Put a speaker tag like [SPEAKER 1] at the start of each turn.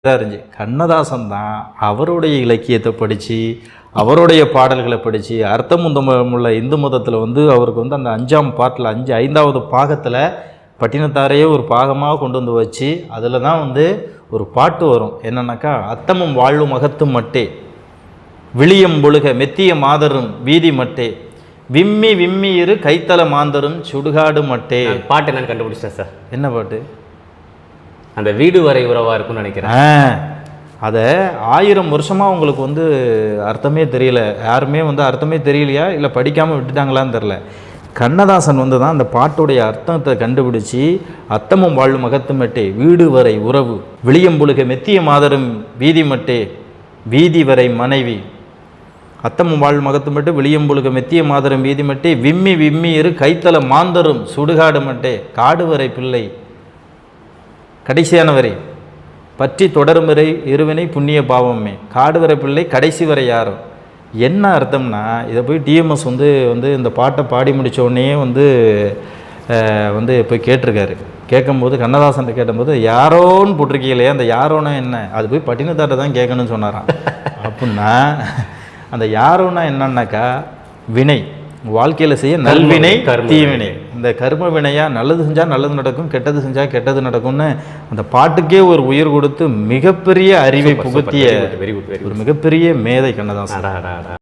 [SPEAKER 1] இருந்துச்சு. கண்ணதாசன் தான் அவருடைய இலக்கியத்தை படித்து அவருடைய பாடல்களை படித்து அர்த்தமுள்ள இந்து மதத்தில் வந்து அவருக்கு வந்து அந்த 5ஆம் பாட்டில் 5வது பாகத்தில் பட்டினத்தாரையே ஒரு பாகமாக கொண்டு வந்து வச்சு அதில் தான் வந்து ஒரு பாட்டு வரும். என்னன்னாக்கா, அத்தமும் வாழ்வும் அகத்தும் மட்டே, விளியம் பொழுக மெத்திய மாதரும் வீதி மட்டே, விம்மி விம்மி இரு கைத்தல மாந்தரும் சுடுகாடு மட்டே.
[SPEAKER 2] பாட்டு என்னன்னு கண்டுபிடிச்சேன் சார்.
[SPEAKER 1] என்ன பாட்டு?
[SPEAKER 2] அந்த வீடு வரை உறவா இருக்கும்னு நினைக்கிறேன்.
[SPEAKER 1] அதை 1000 வருஷமாக உங்களுக்கு வந்து அர்த்தமே தெரியல. யாருமே வந்து அர்த்தமே தெரியலையா இல்லை படிக்காமல் விட்டுட்டாங்களான்னு தெரில. கண்ணதாசன் வந்து தான் அந்த பாட்டுடைய அர்த்தத்தை கண்டுபிடிச்சி அத்தமும் வாழும் அகத்துமட்டே, வீடு வரை உறவு, விளியம்புழுக மெத்திய மாதரும் வீதி மட்டே, வீதி வரை மனைவி, அத்தமும் வாழும் மகத்துமட்டே, விளியம்புழுக மெத்திய மாதரும் வீதி மட்டே, விம்மி விம்மி இரு கைத்தல மாந்தரும் சுடுகாடு மட்டே, காடு வரை பிள்ளை, கடைசியான வரை பற்றி தொடரும் வரை இருவினை புண்ணிய பாவமே, காடு வரை பிள்ளை கடைசி வரை யாரும். என்ன அர்த்தம்னா, இதை போய் டிஎம்எஸ் வந்து இந்த பாட்டை பாடி முடித்த உடனே வந்து போய் கேட்டிருக்காரு. கேட்கும்போது கண்ணதாசன் கேட்கும்போது யாரோன்னு போட்டிருக்கீங்க இல்லையா, அந்த யாரோன்னா என்ன, அது போய் பட்டினத்தாட்டை தான் கேட்கணும்னு சொன்னாராம். அப்படின்னா அந்த யாரோன்னா என்னன்னாக்கா, வினை, வாழ்க்கையில் செய்ய நல்வினை தீவினை. இந்த கர்ம வினையாக நல்லது செஞ்சால் நல்லது நடக்கும், கெட்டது செஞ்சால் கெட்டது நடக்கும்னு அந்த பாட்டுக்கே ஒரு உயிர் கொடுத்து மிகப்பெரிய அறிவை புகுத்திய ஒரு மிகப்பெரிய மேதை கண்ணதாசன்.